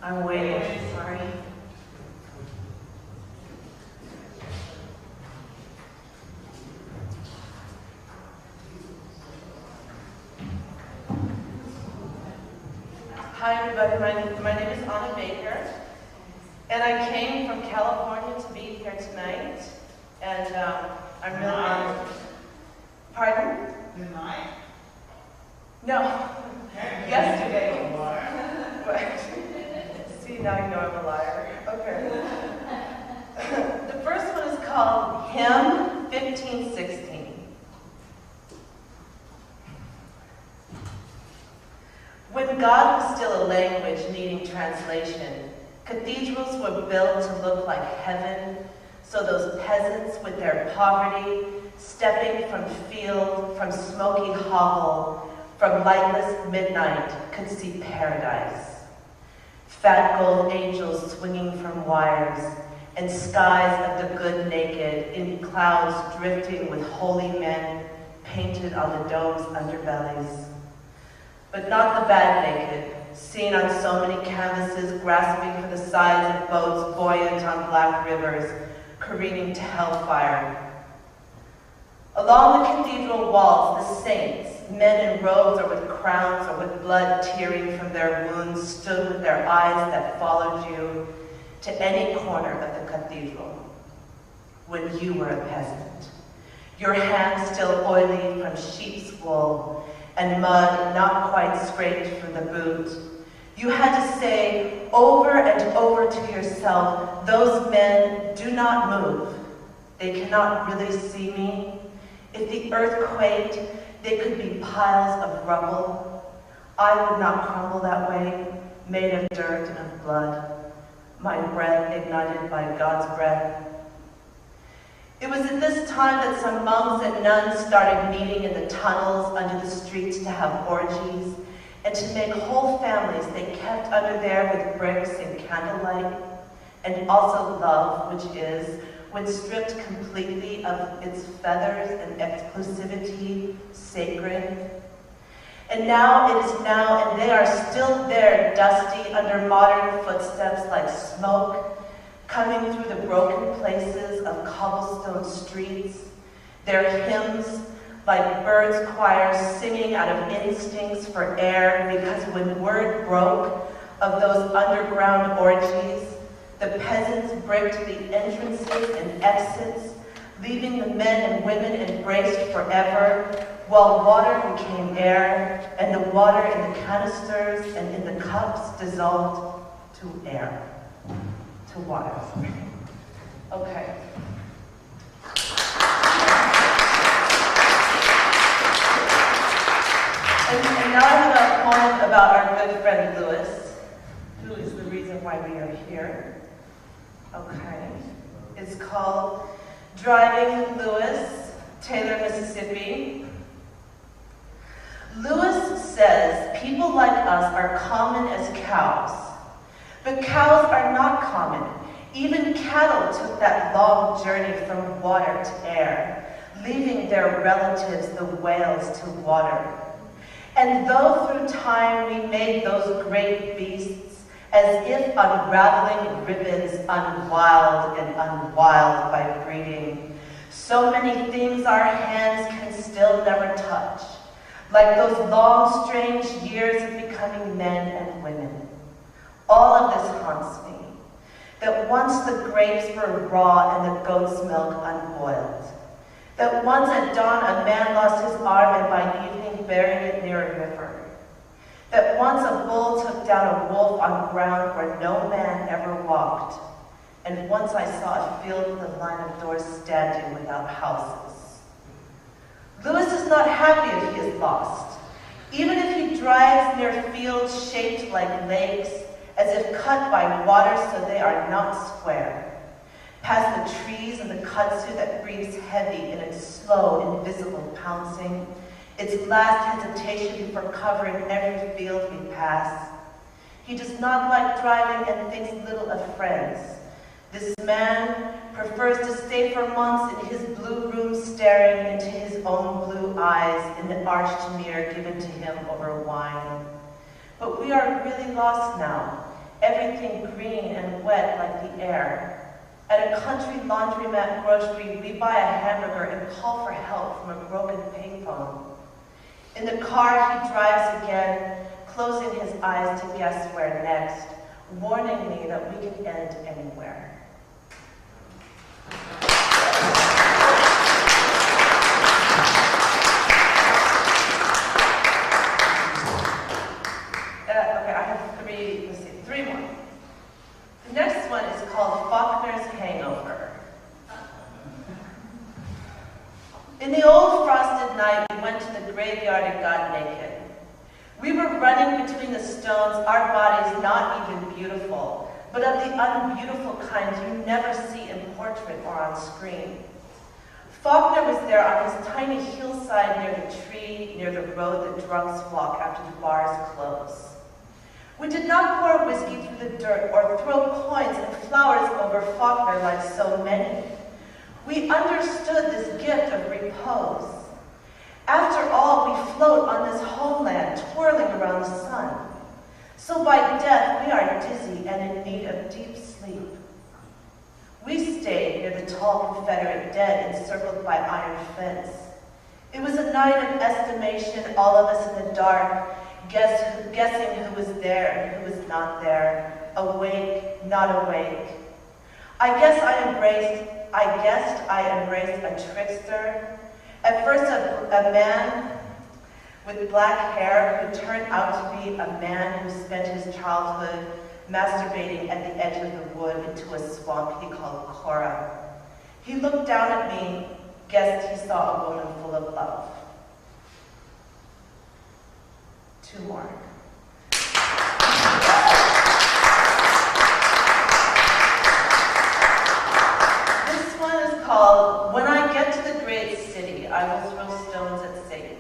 I'm waiting, sorry. Hi everybody, my name is Anna Baker, and I came from California to be here tonight, and I'm really honored. Pardon? Tonight? No, yesterday. See, now you know I'm a liar. Okay. The first one is called Hymn 1516. When God was still a language needing translation, cathedrals were built to look like heaven, so those peasants with their poverty, stepping from field, from smoky hovel, from lightless midnight, could see paradise. Fat gold angels swinging from wires, and skies of the good naked, in clouds drifting with holy men painted on the dome's underbellies. But not the bad naked, seen on so many canvases, grasping for the sides of boats buoyant on black rivers, careening to hellfire. Along the cathedral walls, the saints, men in robes or with crowns or with blood tearing from their wounds, stood with their eyes that followed you to any corner of the cathedral when you were a peasant, your hands still oily from sheep's wool and mud not quite scraped from the boot. You had to say over and over to yourself, those men do not move. They cannot really see me. If the earth quaked, they could be piles of rubble. I would not crumble that way, made of dirt and of blood, my breath ignited by God's breath. It was at this time that some monks and nuns started meeting in the tunnels under the streets to have orgies and to make whole families they kept under there with bricks and candlelight, and also love, which is, when stripped completely of its feathers and exclusivity, sacred. And now it is now, and they are still there, dusty under modern footsteps like smoke, coming through the broken places of cobblestone streets, their hymns like birds' choirs singing out of instincts for air, because when word broke of those underground orgies, the peasants bricked the entrances and exits, leaving the men and women embraced forever, while water became air, and the water in the canisters and in the cups dissolved to air. To water. Okay. And now I have a poem about our good friend Lewis, who is the reason why we are here. Okay. It's called Driving Lewis, Taylor, Mississippi. Lewis says people like us are common as cows. But cows are not common. Even cattle took that long journey from water to air, leaving their relatives, the whales, to water. And though through time we made those great beasts, as if unraveling ribbons unwild and unwild by breeding, so many things our hands can still never touch, like those long, strange years of becoming men and women. All of this haunts me, that once the grapes were raw and the goat's milk unboiled, that once at dawn a man lost his arm and by evening buried it near a river, that once a bull took down a wolf on ground where no man ever walked, and once I saw a field with a line of doors standing without houses. Lewis is not happy if he is lost, even if he drives near fields shaped like lakes, as if cut by water so they are not square, past the trees and the kudzu that breathes heavy in its slow, invisible pouncing, its last hesitation before covering every field we pass. He does not like driving and thinks little of friends. This man prefers to stay for months in his blue room staring into his own blue eyes in the arched mirror given to him over wine. But we are really lost now, everything green and wet like the air. At a country laundromat grocery, we buy a hamburger and call for help from a broken payphone. In the car, he drives again, closing his eyes to guess where next, warning me that we could end anywhere. Okay, I have three more. The next one is called Faulkner's Hangover. In the old frosted night, we went to the graveyard and got naked. We were running between the stones, our bodies not even beautiful, but of the unbeautiful kind you never see in portrait or on screen. Faulkner was there on his tiny hillside near the tree, near the road that drunks walk after the bars close. We did not pour whiskey through the dirt or throw coins and flowers over Faulkner like so many. We understood this gift of repose. After all, we float on this homeland, twirling around the sun. So by death, we are dizzy and in need of deep sleep. We stayed near the tall Confederate dead encircled by iron fence. It was a night of estimation, all of us in the dark, guessing who was there and who was not there, awake, not awake. I guessed I embraced a trickster, at first a man with black hair who turned out to be a man who spent his childhood masturbating at the edge of the wood into a swamp he called Cora. He looked down at me, guessed he saw a woman full of love. Two more. This one is called When I Get to the Great City, I Will Throw Stones at Satan.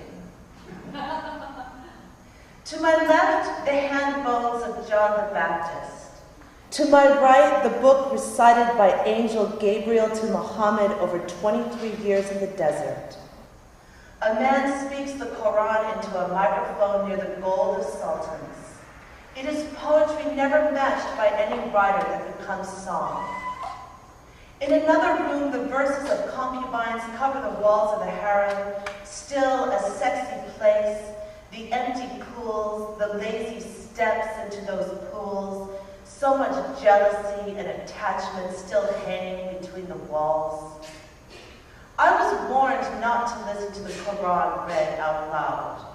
To my left, the hand bones of John the Baptist. To my right, the book recited by Angel Gabriel to Muhammad over 23 years in the desert. A man speaks the Quran into a microphone near the gold of sultans. It is poetry never matched by any writer that becomes song. In another room, the verses of concubines cover the walls of the harem, still a sexy place, the empty pools, the lazy steps into those pools, so much jealousy and attachment still hanging between the walls. I was warned not to listen to the Quran read out loud.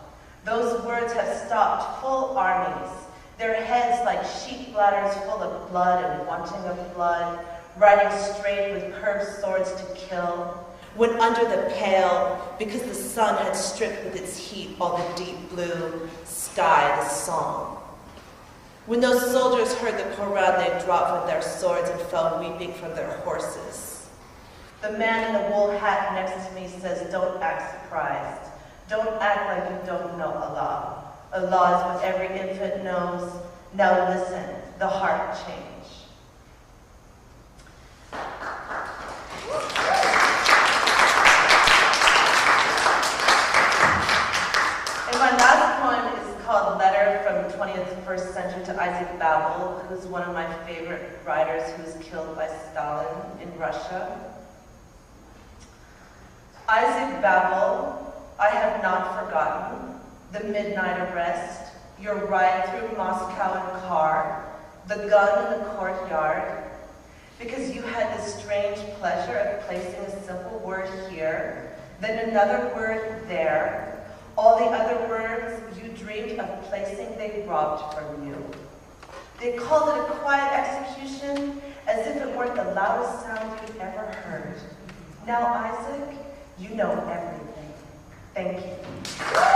Those words have stopped full armies, their heads like sheep bladders full of blood and wanting of blood, riding straight with curved swords to kill, went under the pale because the sun had stripped with its heat all the deep blue sky, the song. When those soldiers heard the Quran, they dropped from their swords and fell weeping from their horses. The man in the wool hat next to me says, don't act surprised. Don't act like you don't know Allah. Allah is what every infant knows. Now listen, the heart change. And my last poem is called Letter from the 21st Century to Isaac Babel, who's one of my favorite writers who was killed by Stalin in Russia. Isaac Babel, I have not forgotten the midnight arrest, your ride through Moscow in car, the gun in the courtyard, because you had the strange pleasure of placing a simple word here, then another word there, all the other words you dreamed of placing they robbed from you. They called it a quiet execution, as if it weren't the loudest sound you'd ever heard. Now, Isaac, you know everything. Thank you.